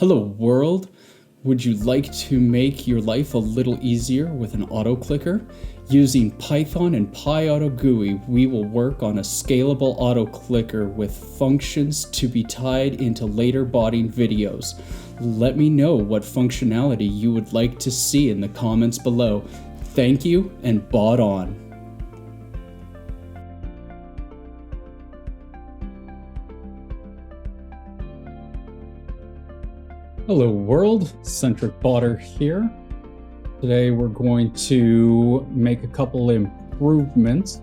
Hello world! Would you like to make your life a little easier with an auto clicker? Using Python and PyAutoGUI, we will work on a scalable auto clicker with functions to be tied into later botting videos. Let me know what functionality you would like to see in the comments below. Thank you and bot on! Hello world, Eccentric Botter here. Today we're going to make a couple improvements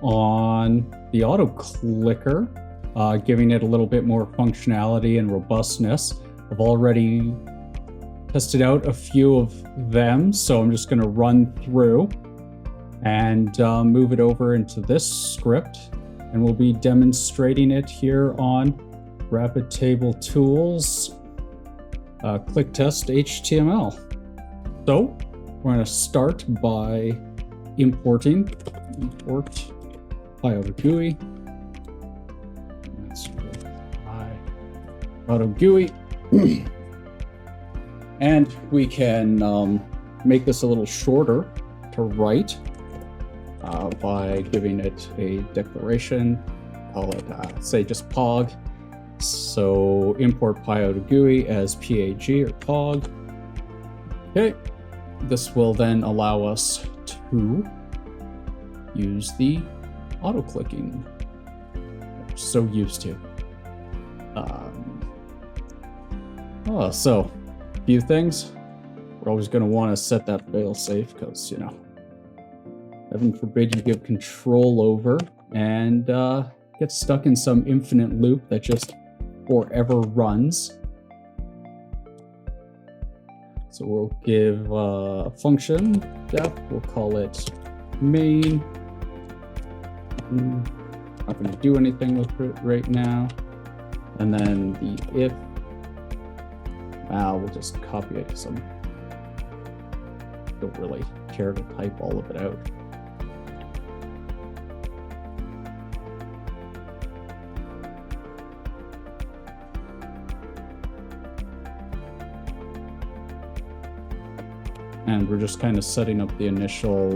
on the auto clicker, giving it a little bit more functionality and robustness. I've already tested out a few of them, so I'm just going to run through and move it over into this script, and we'll be demonstrating it here on Rapid Table Tools. Click test HTML. So we're going to start by import PyAutoGUI. Let's go PyAutoGUI. And we can make this a little shorter to write by giving it a declaration. Call it, say, just POG. So import PyAutoGUI as PAG or POG. Okay, this will then allow us to use the auto clicking we're so used to. So a few things. We're always going to want to set that fail safe because, you know, heaven forbid you give control over and get stuck in some infinite loop that just forever runs. So we'll give a function def, we'll call it main. Not going to do anything with it right now. And then the if, we'll just copy it because I don't really care to type all of it out. And we're just kind of setting up the initial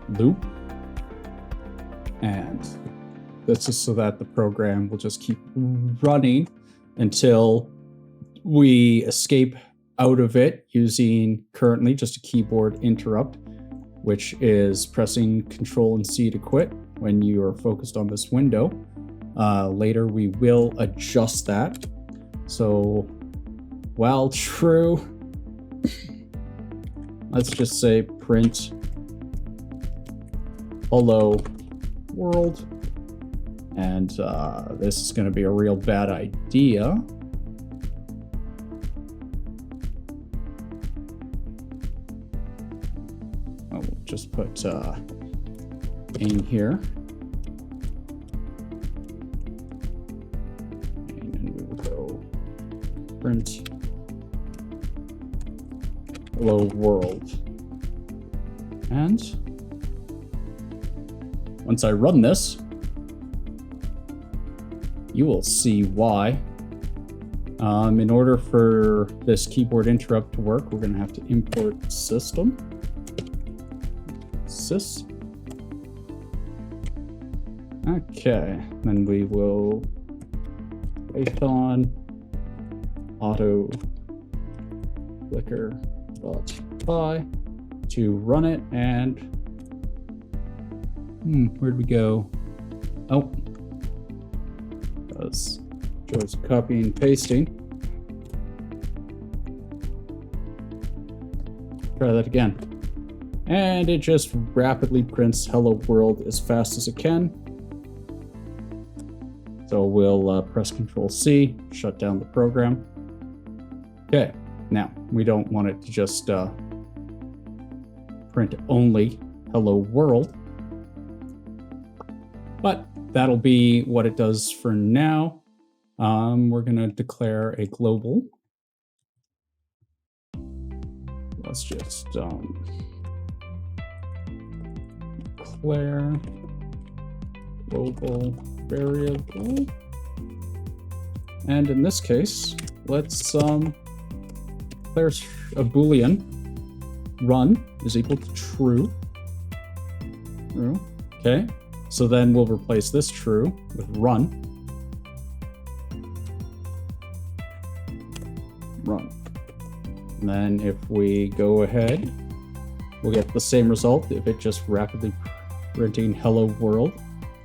loop. And this is so that the program will just keep running until we escape out of it using currently just a keyboard interrupt, which is pressing Control and C to quit when you are focused on this window. Later we will adjust that. So while true, let's just say print hello world, and this is going to be a real bad idea. We'll just put in here, and then we will go print hello world. And once I run this, you will see why. In order for this keyboard interrupt to work, we're going to have to import system sys. Okay, then we will Python auto clicker.py to run it, and where'd we go? Oh, because Joe's copying and pasting. Try that again. And it just rapidly prints hello world as fast as it can. So we'll press Control C, shut down the program. Okay. Now, we don't want it to just print only hello world, but that'll be what it does for now. We're going to declare a global. Let's just declare global variable And in this case, let's declare a Boolean run is equal to true. True. Okay. So then we'll replace this true with run. Run. And then if we go ahead, we'll get the same result if it just rapidly printing hello world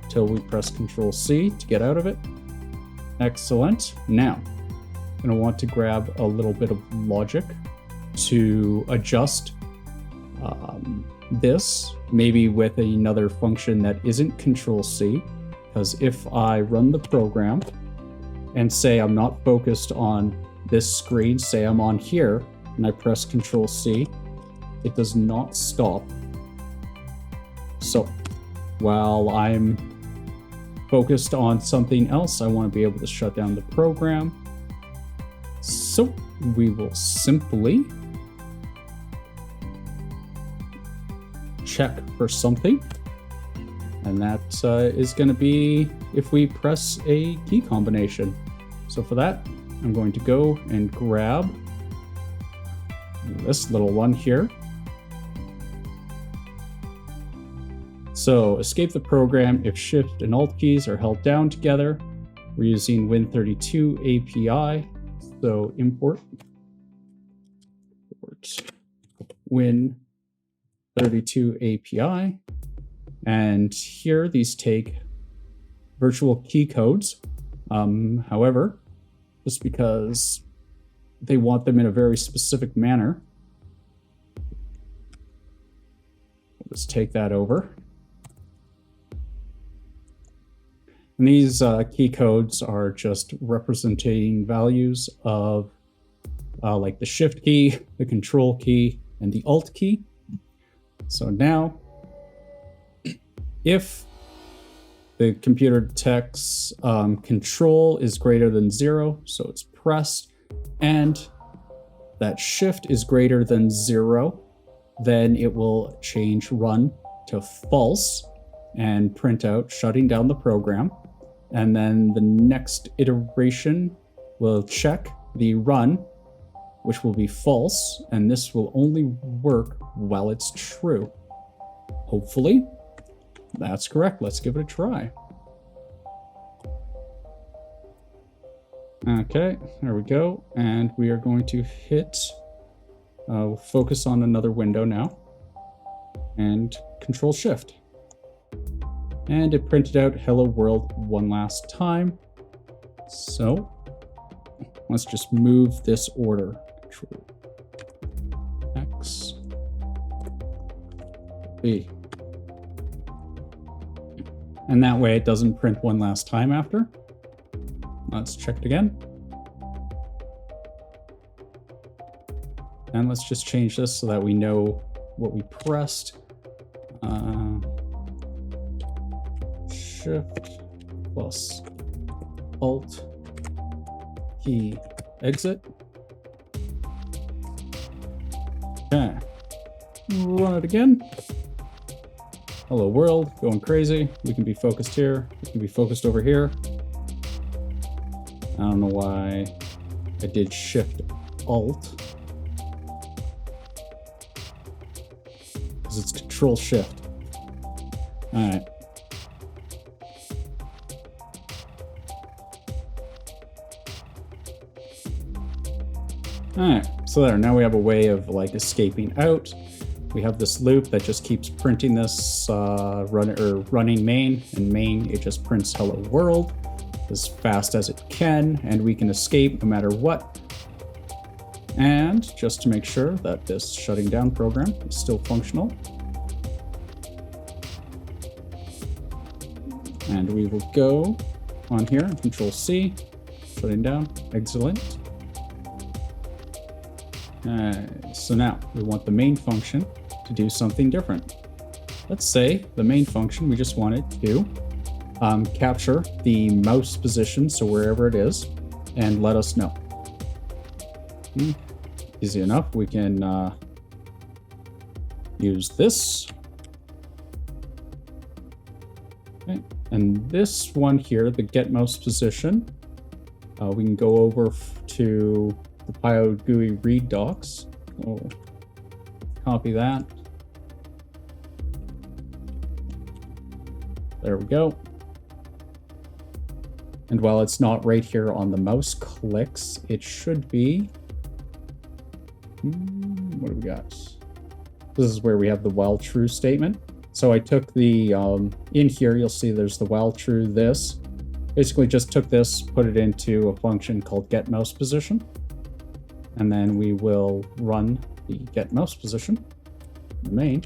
until we press Control C to get out of it. Excellent. Now, I'm going to want to grab a little bit of logic to adjust this, maybe with another function that isn't Control C, because if I run the program and say I'm not focused on this screen, say I'm on here, and I press Control C, it does not stop. So while I'm focused on something else, I want to be able to shut down the program. So we will simply check for something, and that is going to be if we press a key combination. So for that, I'm going to go and grab this little one here. So escape the program if Shift and Alt keys are held down together. We're using Win32Api, so import Win32Api, and here these take virtual key codes. However, just because they want them in a very specific manner, we'll just take that over. And these key codes are just representing values of like the Shift key, the Control key, and the Alt key. So now, if the computer detects Control is greater than 0, so it's pressed, and that Shift is greater than 0, then it will change run to false and print out shutting down the program. And then the next iteration will check the run, which will be false, and this will only work while it's true. Hopefully, that's correct. Let's give it a try. Okay, there we go. And we are going to hit, focus on another window now, and Control Shift. And it printed out hello world one last time. So let's just move this order. Control X, B. And that way it doesn't print one last time after. Let's check it again. And let's just change this so that we know what we pressed. Shift plus Alt key exit. Okay, run it again. Hello world, going crazy. We can be focused here. We can be focused over here. I don't know why I did Shift Alt, because it's Control Shift. All right. All right, so there, now we have a way of like escaping out. We have this loop that just keeps printing this running main, and main, it just prints hello world as fast as it can, and we can escape no matter what. And just to make sure that this shutting down program is still functional, and we will go on here and Control C, shutting down, excellent. So now we want the main function to do something different. Let's say the main function, we just want it to capture the mouse position, so wherever it is, and let us know. Easy enough. We can use this. Okay. And this one here, the get mouse position, We can go over to the PyAutoGUI read docs. We'll copy that. There we go. And while it's not right here on the mouse clicks, it should be... what do we got? This is where we have the while true statement. So I took the, in here, you'll see there's the while true this. Basically just took this, put it into a function called get mouse position. And then we will run the get mouse position, the main.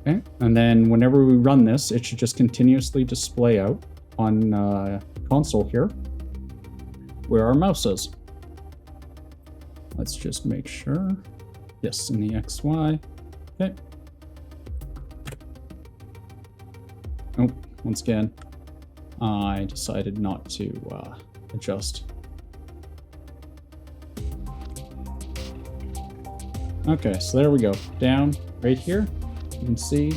Okay, and then whenever we run this, it should just continuously display out on console here where our mouse is. Let's just make sure. Yes, in the XY. Okay. Oh, once again, I decided not to adjust. Okay, so there we go. Down right here. You can see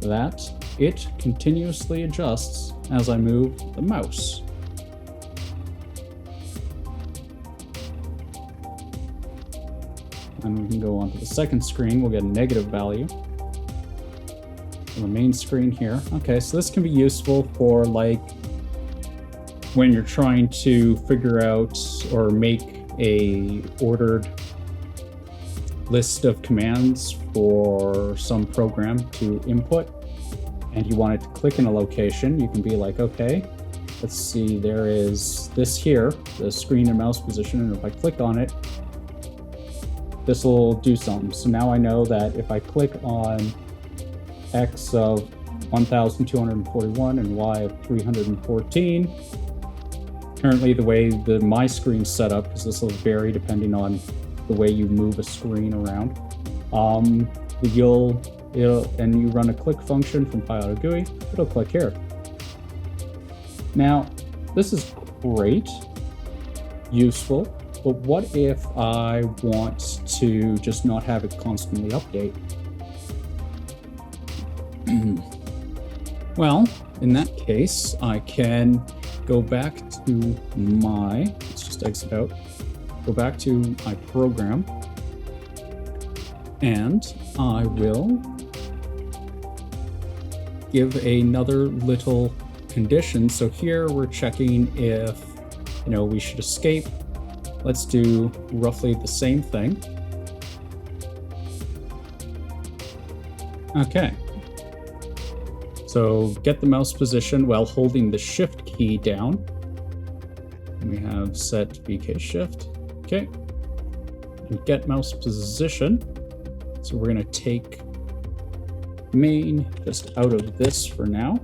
that it continuously adjusts as I move the mouse. And we can go on to the second screen. We'll get a negative value on the main screen here. Okay, so this can be useful for like when you're trying to figure out or make a ordered list of commands for some program to input, and you want it to click in a location. You can be like, okay, let's see, there is this here, the screen and mouse position, and if I click on it, this will do something. So now I know that if I click on X of 1241 and Y of 314, currently the way my screen's set up, because this will vary depending on the way you move a screen around, and you run a click function from PyAutoGUI, it'll click here. Now, this is great, useful, but what if I want to just not have it constantly update? Well, in that case, I can go back to let's just exit out, go back to my program, and I will give another little condition. So here we're checking if, we should escape. Let's do roughly the same thing. Okay. So get the mouse position while holding the shift key down. We have set VK shift. Okay. And get mouse position. So we're going to take main just out of this for now.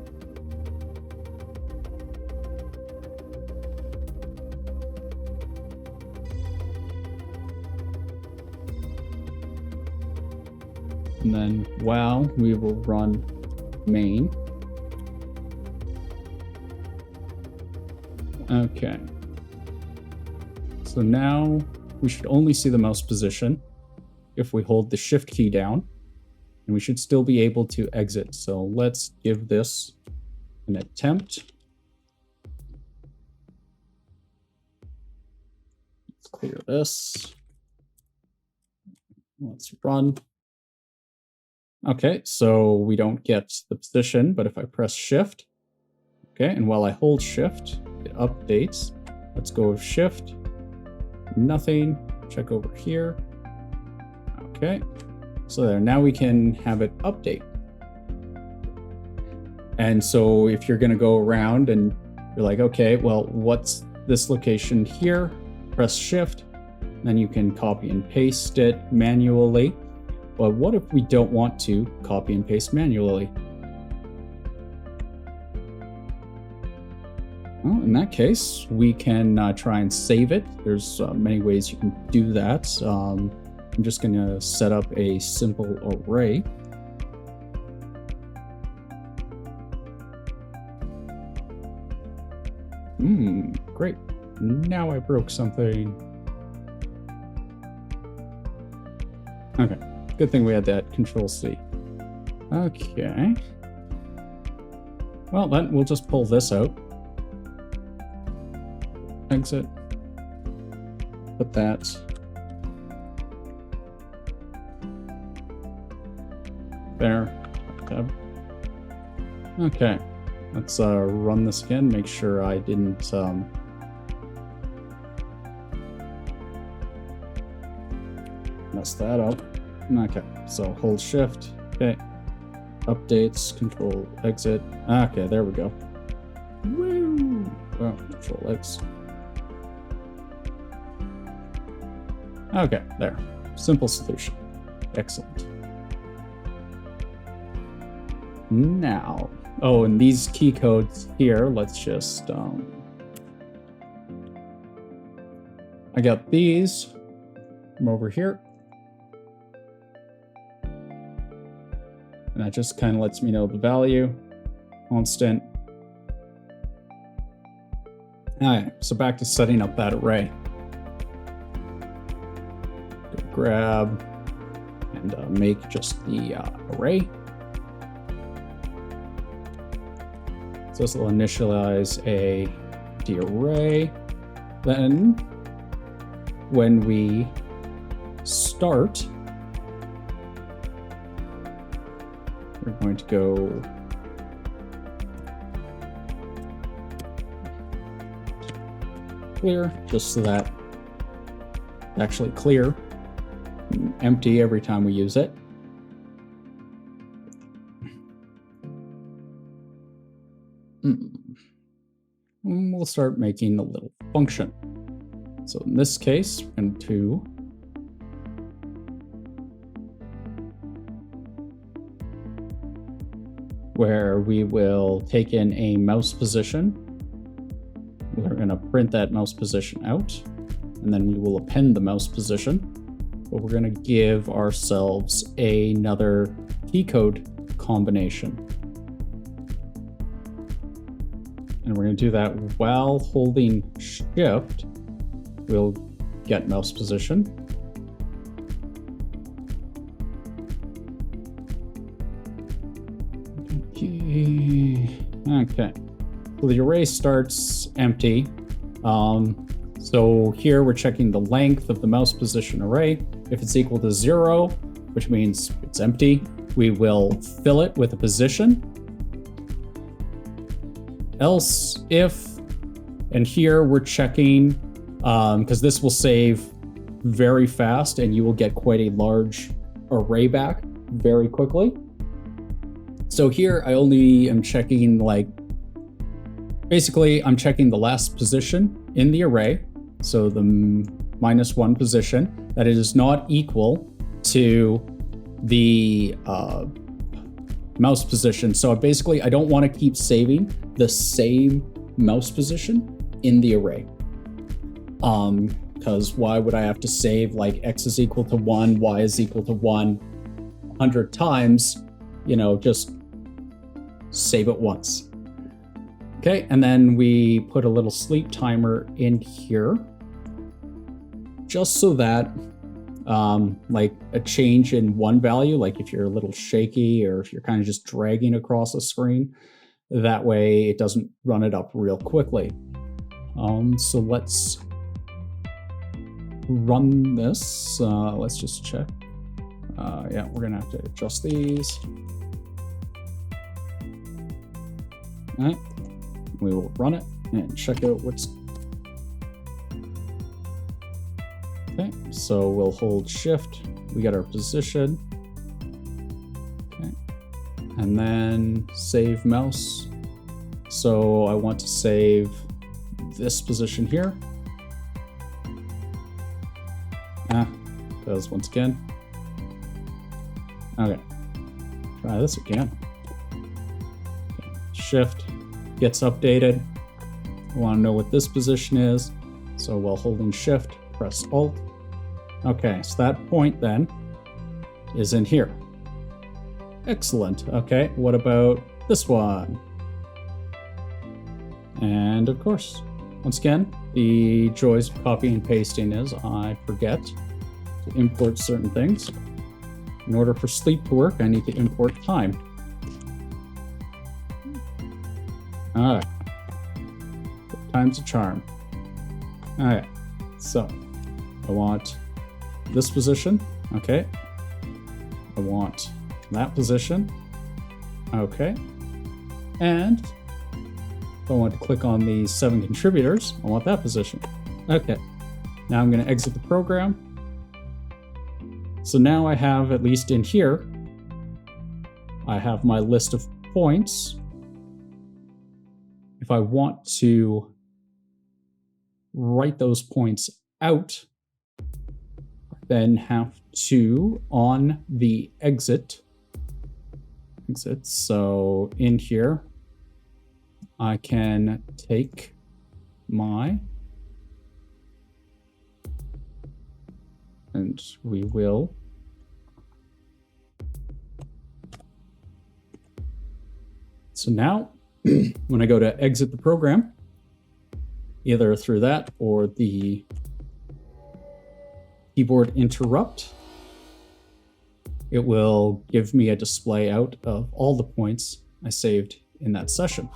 And then while we will run main. Okay. So now we should only see the mouse position if we hold the shift key down, and we should still be able to exit. So let's give this an attempt. Let's clear this. Let's run. Okay, so we don't get the position, but if I press shift, okay, and while I hold shift, it updates. Let's go with shift, nothing, check over here. Okay, so there, now we can have it update. And so if you're gonna go around and you're like, okay, well, what's this location here? Press shift, then you can copy and paste it manually. But what if we don't want to copy and paste manually? Well, in that case, we can try and save it. There's many ways you can do that. I'm just going to set up a simple array. Great. Now I broke something. Okay. Good thing we had that Control-C. Okay. Well, then we'll just pull this out. Exit. Put that. There. Tab. Okay. Let's run this again. Make sure I didn't mess that up. Okay. So hold shift. Okay. Updates. Control exit. Okay. There we go. Woo! Oh, control X. Okay. There. Simple solution. Excellent. Now, oh, and these key codes here, let's just, I got these from over here. And that just kind of lets me know the value, constant. All right, so back to setting up that array. Grab and make just the array. So this will initialize the array. Then when we start, we're going to go clear, just so that actually clear, empty every time we use it. And we'll start making a little function. So in this case, we're going to where we will take in a mouse position. We're going to print that mouse position out, and then we will append the mouse position. But we're going to give ourselves another key code combination. And we're going to do that while holding shift. We'll get mouse position. Okay. So the array starts empty. So here we're checking the length of the mouse position array. If it's equal to 0, which means it's empty, we will fill it with a position. Else if, and here we're checking, because this will save very fast and you will get quite a large array back very quickly. So here I only am checking, like, basically I'm checking the last position in the array. So the -1 position, that it is not equal to the mouse position. So basically I don't want to keep saving the same mouse position in the array. Because why would I have to save like X is equal to 1, Y is equal to 1 100 times, you know, just save it once. Okay, and then we put a little sleep timer in here, just so that like a change in one value, like if you're a little shaky or if you're kind of just dragging across a screen, that way it doesn't run it up real quickly. So let's run this. Let's just check. Yeah, we're gonna have to adjust these. All right, we will run it and check out what's. Okay, so we'll hold shift, we got our position. Okay, and then save mouse. So I want to save this position here. Because once again. Okay, try this again. Okay. Shift gets updated. I want to know what this position is. So while holding shift, press Alt. Okay, so that point then is in here. Excellent. Okay, what about this one? And of course, once again, the joys of copying and pasting is I forget to import certain things. In order for sleep to work, I need to import time. All right. Time's a charm. All right. So I want this position. Okay. I want that position. Okay. And if I want to click on the 7 contributors, I want that position. Okay. Now I'm going to exit the program. So now I have, at least in here, I have my list of points. If I want to write those points out, then have to, on the exit, so in here, I can take my, and we will so now when I go to exit the program, either through that or the keyboard interrupt, it will give me a display out of all the points I saved in that session.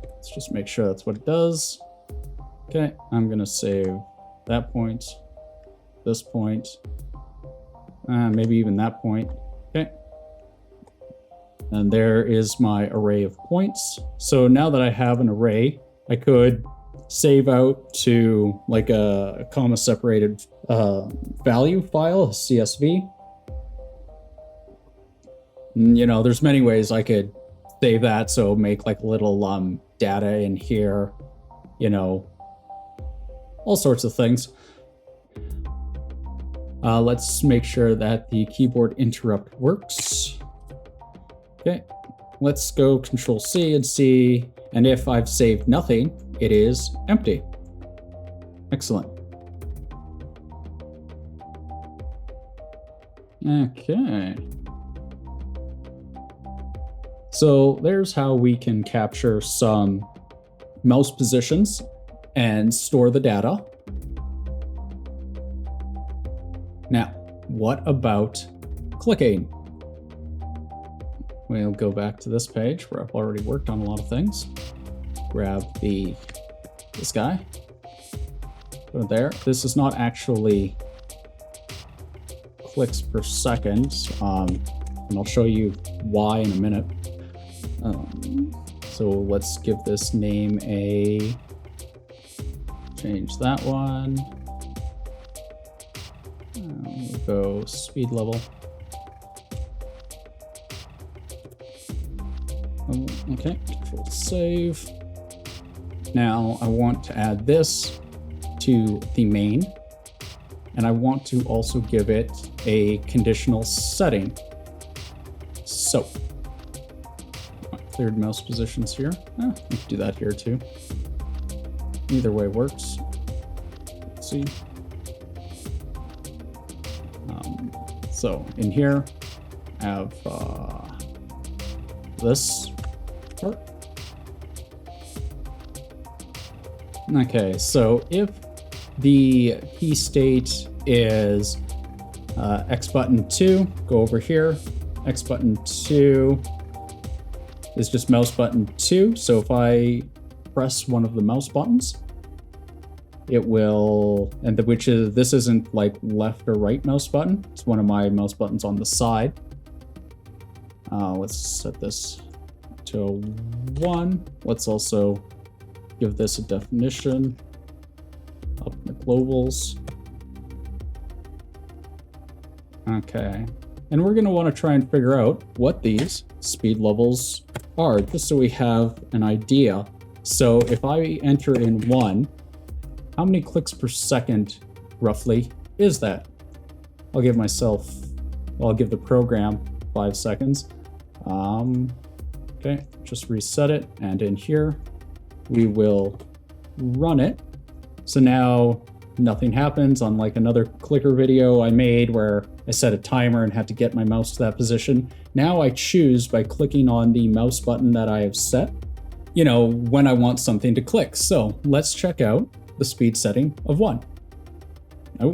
Let's just make sure that's what it does. Okay, I'm gonna save that point, this point, maybe even that point. Okay. And there is my array of points. So now that I have an array, I could save out to like a comma separated value file, a CSV. And, you know, there's many ways I could save that. So make like a little data in here, you know, all sorts of things. Let's make sure that the keyboard interrupt works. Okay, let's go Control C and see, and if I've saved nothing, it is empty. Excellent. Okay. So there's how we can capture some mouse positions and store the data. Now, what about clicking? We'll go back to this page where I've already worked on a lot of things. Grab this guy. Put it there. This is not actually clicks per second, and I'll show you why in a minute. So let's give this name a, change that one. We'll go speed level. Okay, Control save. Now I want to add this to the main, and I want to also give it a conditional setting. So, cleared mouse positions here. I can do that here too. Either way works. Let's see. So in here, I have this part. Okay, so if the key state is X button 2, go over here. X button 2 is just mouse button 2. So if I press one of the mouse buttons, it will, and this isn't like left or right mouse button. It's one of my mouse buttons on the side. Let's set this to 1. Let's also give this a definition. Up in the globals. Okay. And we're going to want to try and figure out what these speed levels are, just so we have an idea. So if I enter in 1, how many clicks per second roughly is that? I'll give the program 5 seconds. Okay, just reset it. And in here, we will run it. So now nothing happens, unlike another clicker video I made where I set a timer and had to get my mouse to that position. Now I choose by clicking on the mouse button that I have set, you know, when I want something to click. So let's check out the speed setting of 1. Oh,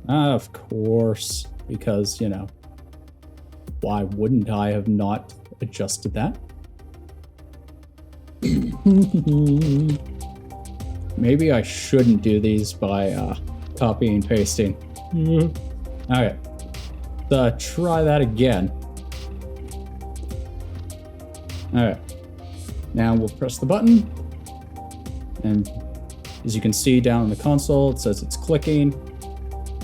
of course, because, you know, why wouldn't I have not adjusted that. Maybe I shouldn't do these by copying and pasting. Okay, try that again. Alright, now we'll press the button, and as you can see down in the console, it says it's clicking,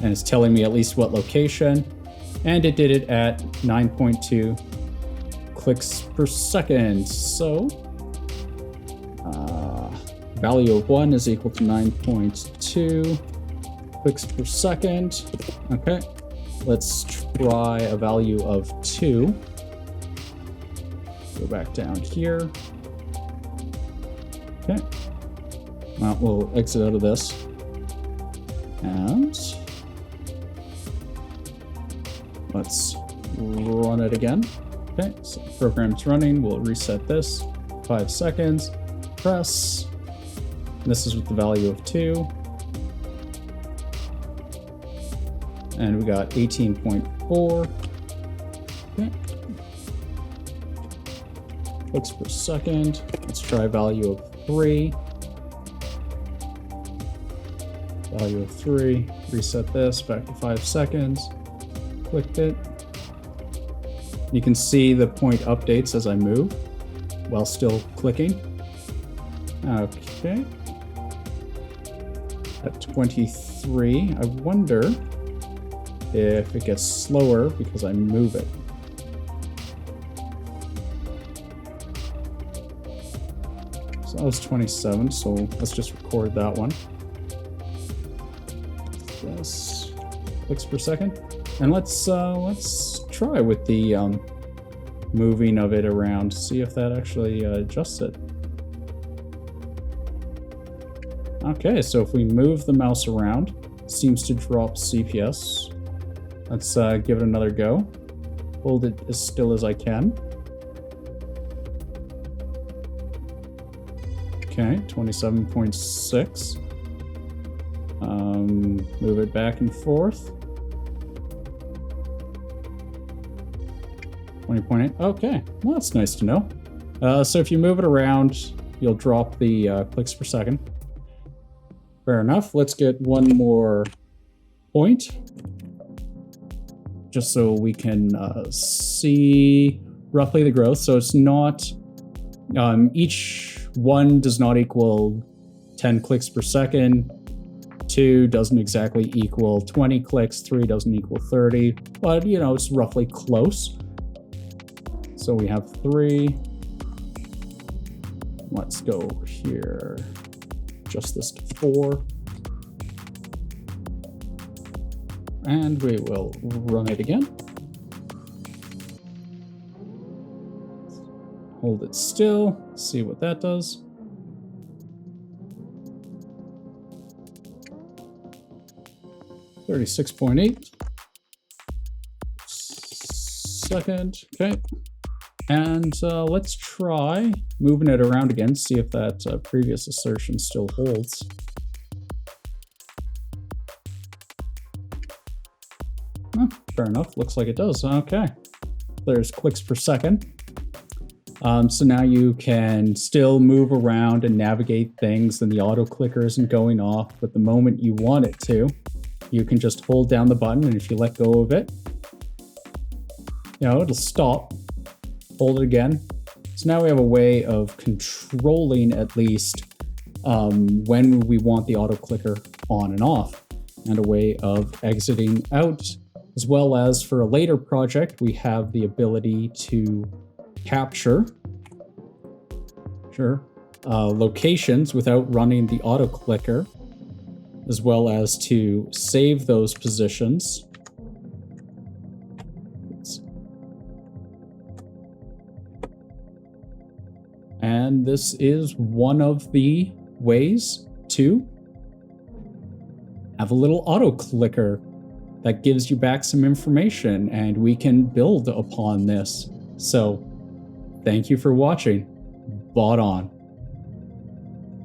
and it's telling me at least what location, and it did it at 9.2 clicks per second. So value of 1 is equal to 9.2 clicks per second. Okay, let's try a value of 2. Go back down here. Okay, well, we'll exit out of this, and let's run it again. Okay, so the program's running. We'll reset this. 5 seconds. Press. This is with the value of 2. And we got 18.4. Okay. Clicks per second. Let's try value of 3. Value of 3. Reset this back to 5 seconds. Clicked it. You can see the point updates as I move while still clicking. Okay. At 23, I wonder if it gets slower because I move it. So that was 27, so let's just record that one. Yes, clicks per second. And let's try with the moving of it around, see if that actually adjusts it. Okay, so if we move the mouse around, it seems to drop CPS. Let's give it another go. Hold it as still as I can. Okay, 27.6. Move it back and forth. 20.8. Okay, well, that's nice to know. So if you move it around, you'll drop the clicks per second. Fair enough. Let's get one more point, just so we can see roughly the growth. So it's not, each one does not equal 10 clicks per second. 2 doesn't exactly equal 20 clicks. 3 doesn't equal 30, but you know, it's roughly close. So we have 3. Let's go here. Adjust this to 4. And we will run it again. Hold it still, see what that does. $36.8. Second, okay. And let's try moving it around again, see if that previous assertion still holds. Fair enough, looks like it does. Okay, there's clicks per second. So now you can still move around and navigate things, and the auto clicker isn't going off, but the moment you want it to, you can just hold down the button, and if you let go of it, you know, it'll stop. Hold it again. So now we have a way of controlling at least when we want the auto clicker on and off, and a way of exiting out, as well as for a later project, we have the ability to capture locations without running the auto clicker, as well as to save those positions. And this is one of the ways to have a little auto clicker that gives you back some information, and we can build upon this. So thank you for watching. Bot on.